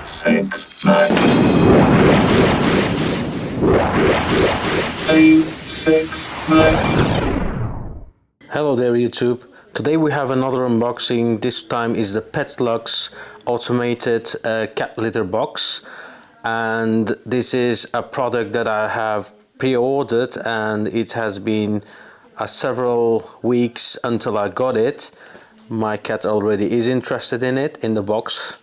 6, 9. 8, 6, 9. Hello there YouTube. Today we have another unboxing. This time is the Petlux Automated Cat Litter Box, and this is a product that I have pre-ordered, and it has been several weeks until I got it. My cat already is interested in it, in the box.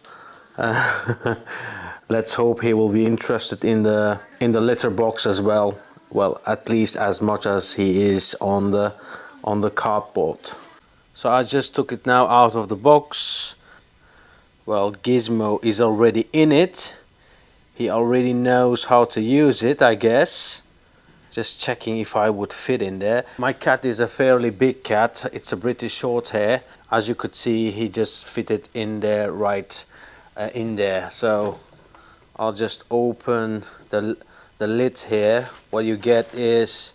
Let's hope he will be interested in the litter box as well. Well, at least as much as he is on the cardboard. So I just took it now out of the box. Well, Gizmo is already in it. He already knows how to use it, I guess. Just checking if I would fit in there. My cat is a fairly big cat. It's a British short hair. As you could see, he just fitted in there right in there. So I'll just open the lid here. What you get is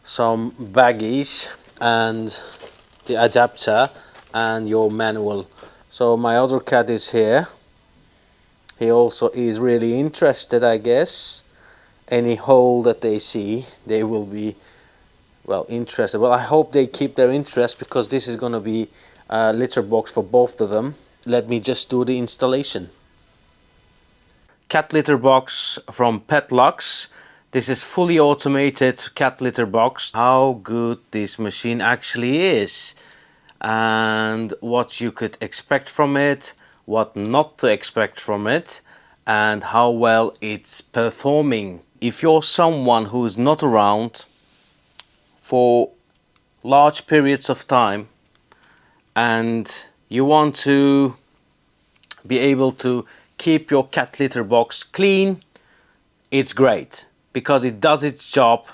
some baggies and the adapter and your manual. So my other cat is here. He also is really interested, I guess. Any hole that they see, they will be, well, interested. Well, I hope they keep their interest, because this is going to be a litter box for both of them. Let me just do the installation. Cat litter box from Petlux. This is fully automated cat litter box. How good this machine actually is, and what you could expect from it, what not to expect from it, and how well it's performing. If you're someone who's not around for large periods of time and you want to be able to keep your cat litter box clean, it's great because it does its job.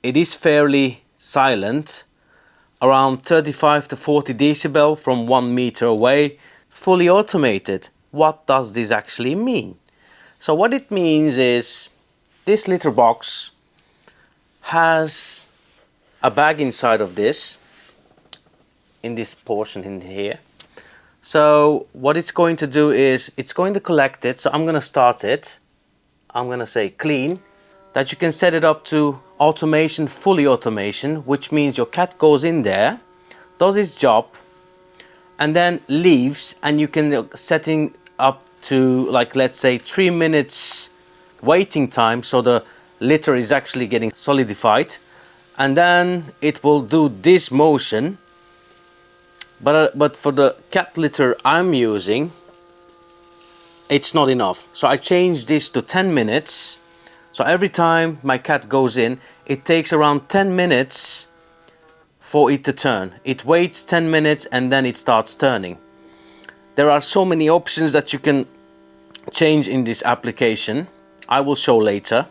It is fairly silent, around 35 to 40 decibel from 1 meter away, fully automated. What does this actually mean? So what it means is this litter box has a bag inside of this, in this portion in here. So what it's going to do is it's going to collect it. So I'm going to start it. I'm going to say clean. That you can set it up to automation, fully automation, which means your cat goes in there, does its job, and then leaves, and you can setting up to, like, let's say 3 minutes waiting time, so the litter is actually getting solidified, and then it will do this motion. But for the cat litter I'm using, it's not enough. So I changed this to 10 minutes. So every time my cat goes in, it takes around 10 minutes for it to turn. It waits 10 minutes and then it starts turning. There are so many options that you can change in this application. I will show later.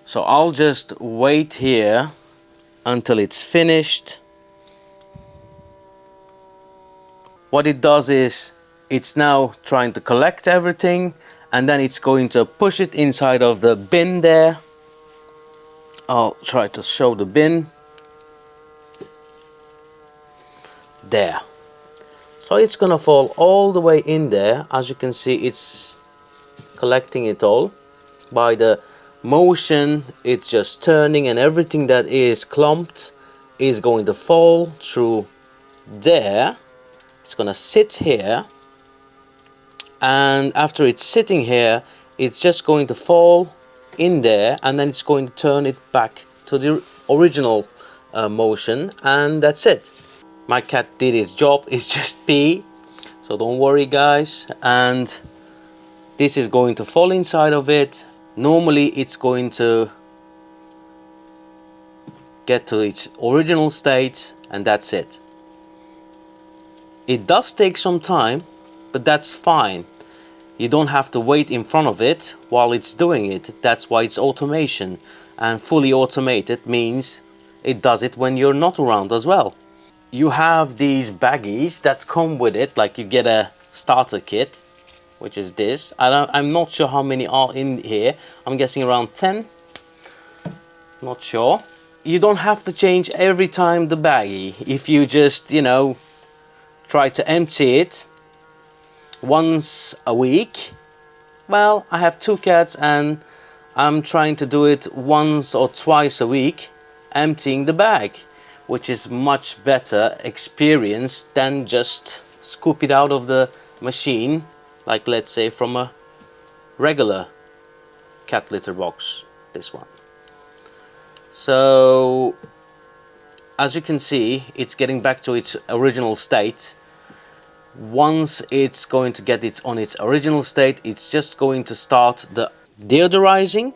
So I'll just wait here until it's finished. What it does is it's now trying to collect everything, and then it's going to push it inside of the bin there. I'll try to show the bin. There. So it's gonna fall all the way in there. As you can see, it's collecting it all. By the motion, it's just turning, and everything that is clumped is going to fall through there. It's gonna sit here, and after it's sitting here, it's just going to fall in there, and then it's going to turn it back to the original motion, and that's it. My cat did his job. It's just pee, so don't worry guys. And this is going to fall inside of it. Normally it's going to get to its original state, and that's it. It does take some time, but that's fine. You don't have to wait in front of it while it's doing it. That's why it's automation, and fully automated means it does it when you're not around as well. You have these baggies that come with it, like you get a starter kit, which is this. I'm not sure how many are in here. I'm guessing around 10. Not sure. You don't have to change every time the baggie. If you just, you know, try to empty it once a week. Well, I have two cats and I'm trying to do it once or twice a week, emptying the bag, which is much better experience than just scoop it out of the machine, like let's say from a regular cat litter box, this one. So as you can see, it's getting back to its original state. Once it's going to get it on its original state, it's just going to start the deodorizing,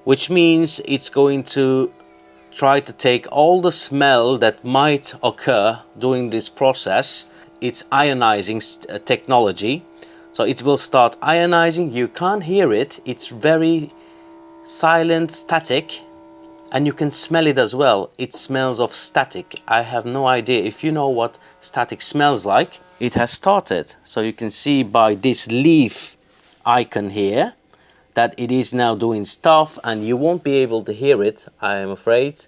which means it's going to try to take all the smell that might occur during this process. It's ionizing technology, so it will start ionizing. You can't hear it, it's very silent, static, and you can smell it as well. It smells of static. I have no idea if you know what static smells like. It has started, so you can see by this leaf icon here that it is now doing stuff, and you won't be able to hear it, I am afraid,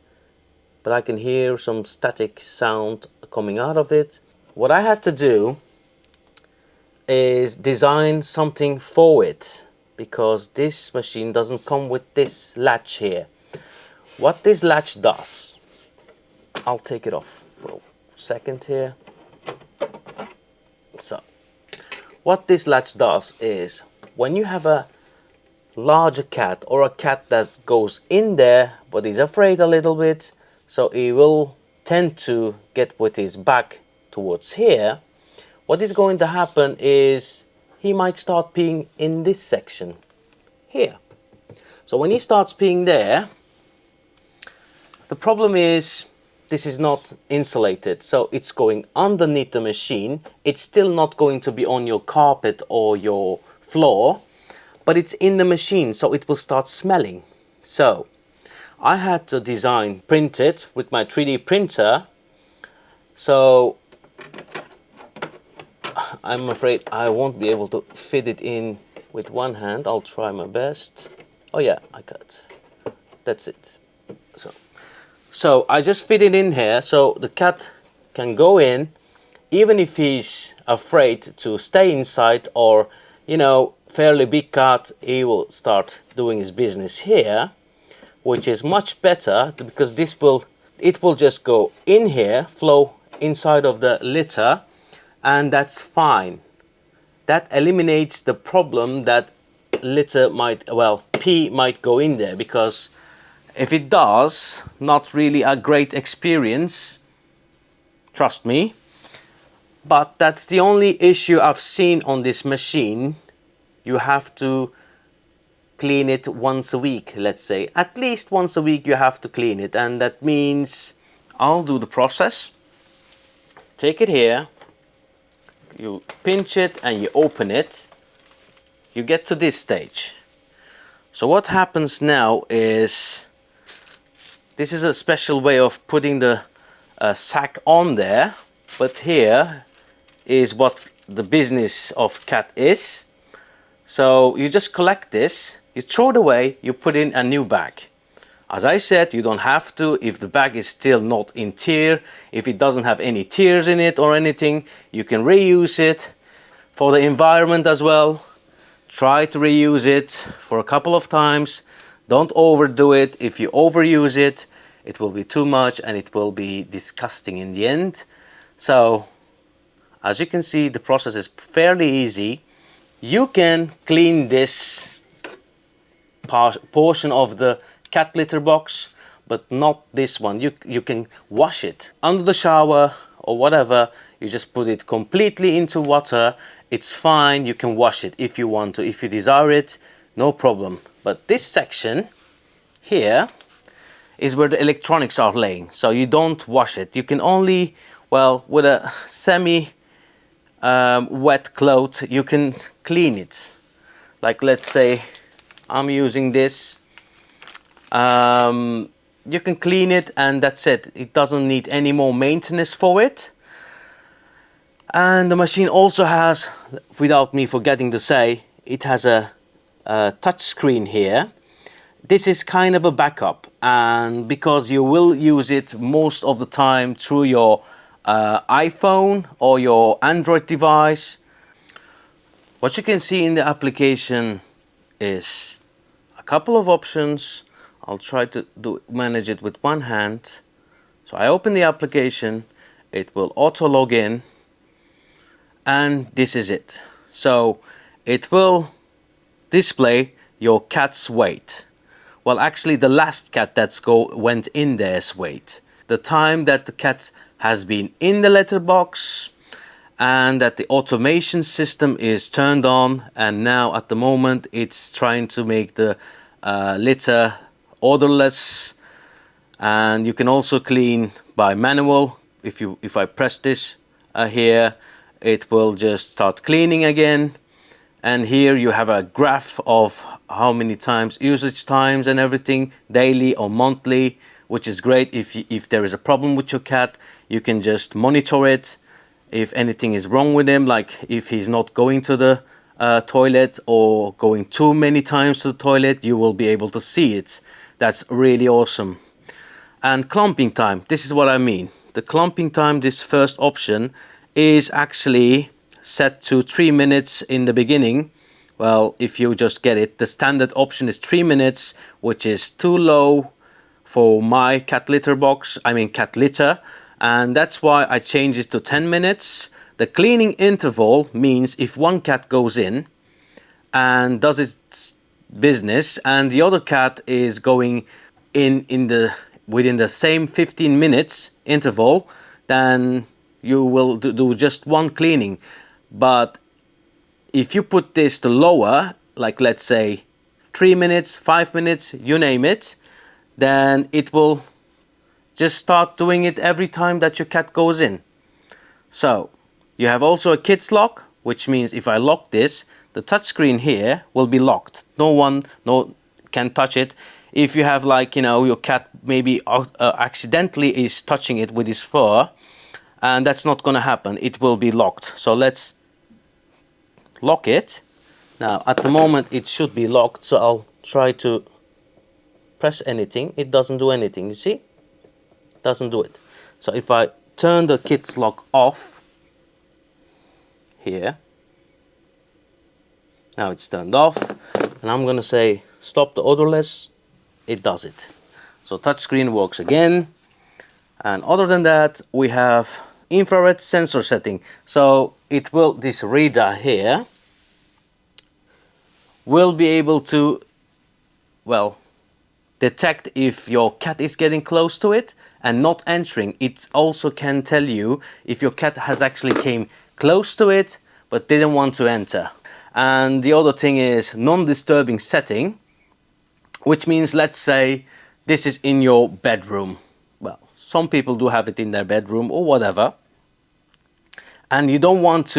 but I can hear some static sound coming out of it. What I had to do is design something for it, because this machine doesn't come with this latch here. What this latch does, I'll take it off for a second here. So what this latch does is, when you have a larger cat or a cat that goes in there but is afraid a little bit, so he will tend to get with his back towards here, what is going to happen is he might start peeing in this section here. So when he starts peeing there, the problem is this is not insulated, so it's going underneath the machine. It's still not going to be on your carpet or your floor, but it's in the machine, so it will start smelling. So I had to print it with my 3D printer. So I'm afraid I won't be able to fit it in with one hand. I'll try my best. Oh yeah, I got. That's it. So I just fit it in here, so the cat can go in, even if he's afraid to stay inside, or, you know, fairly big cat, he will start doing his business here, which is much better, because it will just go in here, flow inside of the litter, and that's fine. That eliminates the problem that litter pee might go in there, because if it does, not really a great experience, trust me. But that's the only issue I've seen on this machine. You have to clean it once a week, let's say. At least once a week you have to clean it, and that means I'll do the process. Take it here, you pinch it and you open it. You get to this stage. So what happens now is, this is a special way of putting the sack on there, but here is what the business of cat is. So you just collect this, you throw it away, you put in a new bag. As I said, you don't have to if the bag is still not in tear. If it doesn't have any tears in it or anything, you can reuse it. For the environment as well, try to reuse it for a couple of times. Don't overdo it. If you overuse it, it will be too much and it will be disgusting in the end. So as you can see, the process is fairly easy. You can clean this portion of the cat litter box, but not this one. You can wash it under the shower or whatever. You just put it completely into water. It's fine. You can wash it if you want to, if you desire it, no problem. But this section here is where the electronics are laying, so you don't wash it. You can only, well, with a semi wet cloth, you can clean it. Like, let's say I'm using this. You can clean it and that's it. It doesn't need any more maintenance for it. And the machine also has, without me forgetting to say, it has a touch screen here. This is kind of a backup, and because you will use it most of the time through your iPhone or your Android device, What you can see in the application is a couple of options. I'll try to manage it with one hand. So I open the application, it will auto log in, and this is it. So it will display your cat's weight. Well, actually the last cat went in there's weight. The time that the cat has been in the letterbox, and that the automation system is turned on, and now at the moment it's trying to make the litter odorless. And you can also clean by manual. If I press this here, it will just start cleaning again. And here you have a graph of how many times, usage times and everything, daily or monthly, which is great. If there is a problem with your cat, you can just monitor it. If anything is wrong with him, like if he's not going to the toilet or going too many times to the toilet, you will be able to see it. That's really awesome. And clumping time, this is what I mean. The clumping time, this first option, is actually set to 3 minutes in the beginning. Well, if you just get it, the standard option is 3 minutes, which is too low for my cat litter box, cat litter, and that's why I changed it to 10 minutes. The cleaning interval means if one cat goes in and does its business and the other cat is going within the same 15 minutes interval, then you will do just one cleaning. But if you put this to lower, like let's say 3 minutes, 5 minutes, you name it, then it will just start doing it every time that your cat goes in. So you have also a kids lock, which means if I lock this, the touchscreen here will be locked. No one can touch it. If you have, like, your cat maybe accidentally is touching it with his fur, and that's not going to happen. It will be locked. So let's lock it. Now at the moment it should be locked, so I'll try to press anything. It doesn't do anything, you see? Doesn't do it. So if I turn the kids lock off here, now it's turned off, and I'm gonna say stop the odorless. It does it. So touchscreen works again. And other than that, we have infrared sensor setting. So this reader here will be able to, well, detect if your cat is getting close to it and not entering. It also can tell you if your cat has actually came close to it but didn't want to enter. And the other thing is non-disturbing setting, which means, let's say this is in your bedroom. Well, some people do have it in their bedroom or whatever, and you don't want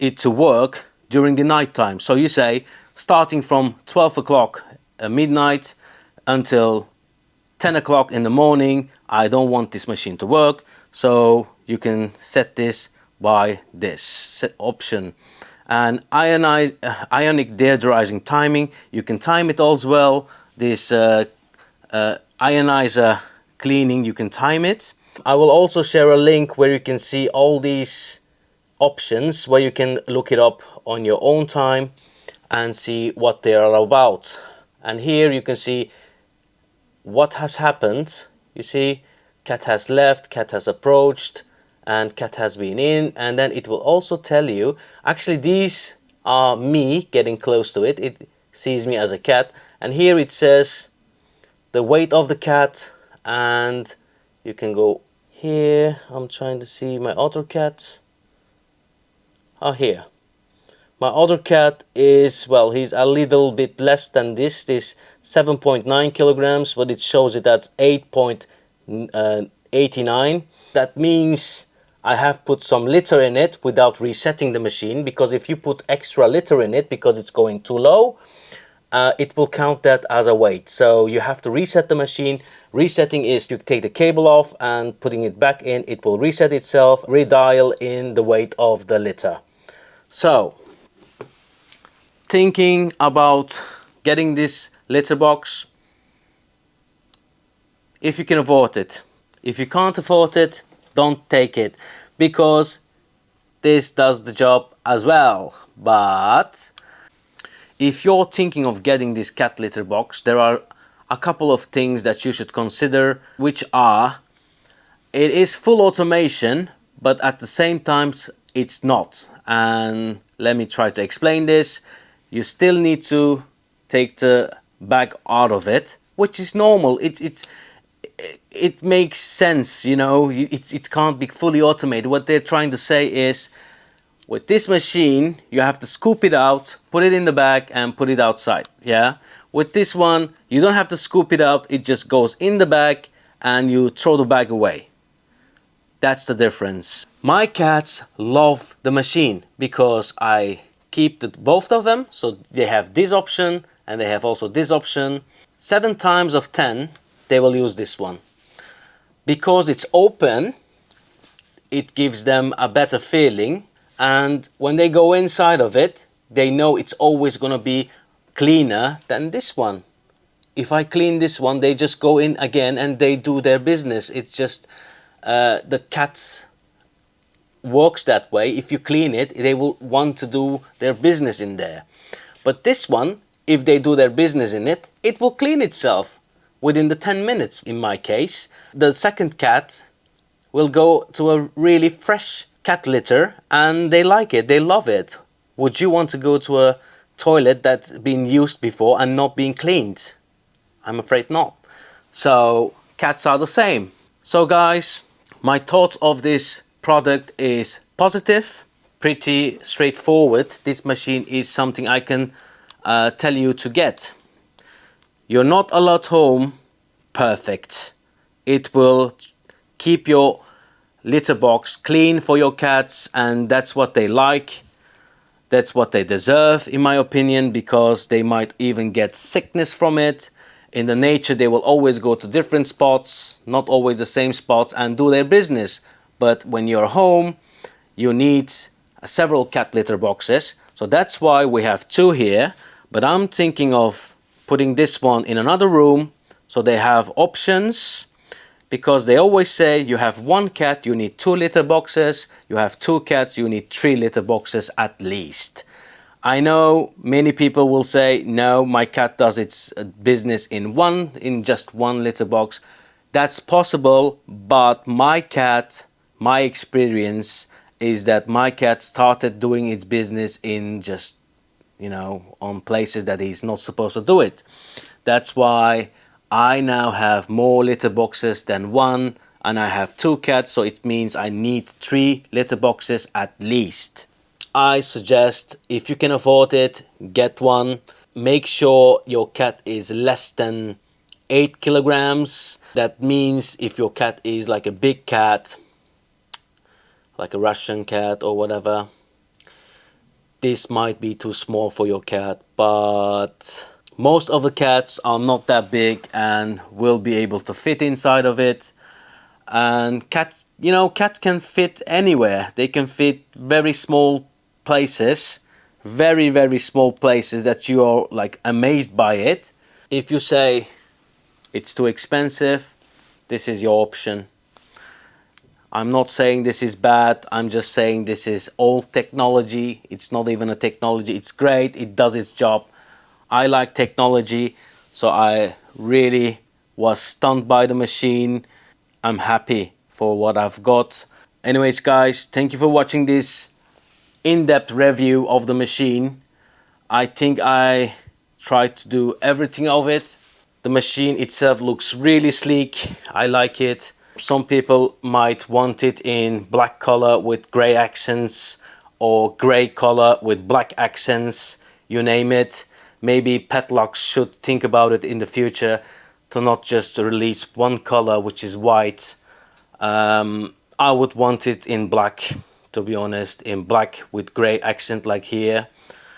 it to work during the night time. So you say starting from 12 o'clock midnight until 10 o'clock in the morning, I don't want this machine to work. So you can set this by this option. And ionic deodorizing timing, you can time it as well. This ionizer cleaning, you can time it. I will also share a link where you can see all these options, where you can look it up on your own time and see what they are about. And here you can see what has happened. You see, cat has left, cat has approached, and cat has been in. And then it will also tell you, actually these are me getting close to it. It sees me as a cat. And here it says the weight of the cat, and you can go here. I'm trying to see my other cat. Oh, here. My other cat is, well, he's a little bit less than this. This 7.9 kilograms, but it shows it as 8.89. That means I have put some litter in it without resetting the machine, because if you put extra litter in it because it's going too low, it will count that as a weight. So you have to reset the machine. Resetting is to take the cable off and putting it back in. It will reset itself, redial in the weight of the litter. So, thinking about getting this litter box, if you can afford it. If you can't afford it, don't take it, because this does the job as well. But if you're thinking of getting this cat litter box, there are a couple of things that you should consider, which are: it is full automation, but at the same time it's not. And let me try to explain this. You still need to take the bag out of it, which is normal. It makes sense, you know. It can't be fully automated. What they're trying to say is, with this machine, you have to scoop it out, put it in the bag, and put it outside. Yeah. With this one, you don't have to scoop it out. It just goes in the bag, and you throw the bag away. That's the difference. My cats love the machine because I keep both of them. So they have this option and they have also this option. 7 times of 10, they will use this one. Because it's open, it gives them a better feeling. And when they go inside of it, they know it's always going to be cleaner than this one. If I clean this one, they just go in again and they do their business. It's just the cat works that way. If you clean it, they will want to do their business in there. But this one, if they do their business in it, it will clean itself within the 10 minutes in my case. The second cat will go to a really fresh cat litter and they like it, they love it. Would you want to go to a toilet that's been used before and not being cleaned? I'm afraid not. So cats are the same. So guys, my thoughts of this product is positive, pretty straightforward. This machine is something I can tell you to get. You're not allowed home, perfect. It will keep your litter box clean for your cats, and that's what they like. That's what they deserve, in my opinion, because they might even get sickness from it. In the nature, they will always go to different spots, not always the same spots, and do their business. But when you're home, you need several cat litter boxes. So that's why we have 2 here. But I'm thinking of putting this one in another room so they have options. Because they always say you have 1 cat, you need 2 litter boxes. You have 2 cats, you need 3 litter boxes at least. I know many people will say, no, my cat does its business in just 1 litter box. That's possible, but my cat, my experience is that my cat started doing its business in just, you know, on places that he's not supposed to do it. That's why I now have more litter boxes than 1, and I have 2 cats, so it means I need 3 litter boxes at least. I suggest, if you can afford it, get one. Make sure your cat is less than 8 kilograms. That means if your cat is like a big cat, like a Russian cat or whatever, this might be too small for your cat. But most of the cats are not that big and will be able to fit inside of it. And cats, you know, cats can fit anywhere. They can fit very small places, very small places that you are like amazed by it. If you say it's too expensive, this is your option. I'm not saying this is bad, I'm just saying this is old technology. It's not even a technology, it's great, it does its job. I like technology, so I really was stunned by the machine. I'm happy for what I've got. Anyways guys, thank you for watching this in-depth review of the machine. I think I tried to do everything of it. The machine itself looks really sleek. I like it. Some people might want it in black color with gray accents, or gray color with black accents, you name it. Maybe Petlux should think about it in the future to not just release one color, which is white. I would want it in black, to be honest, in black with gray accent like here.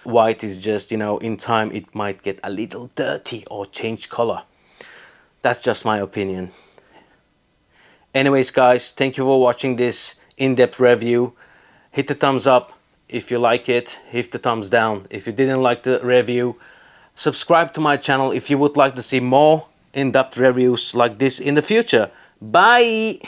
White is just, you know, in time it might get a little dirty or change color. That's just my opinion. Anyways guys, thank you for watching this in-depth review. Hit the thumbs up if you like it, hit the thumbs down if you didn't like the review. Subscribe to my channel if you would like to see more in-depth reviews like this in the future. Bye!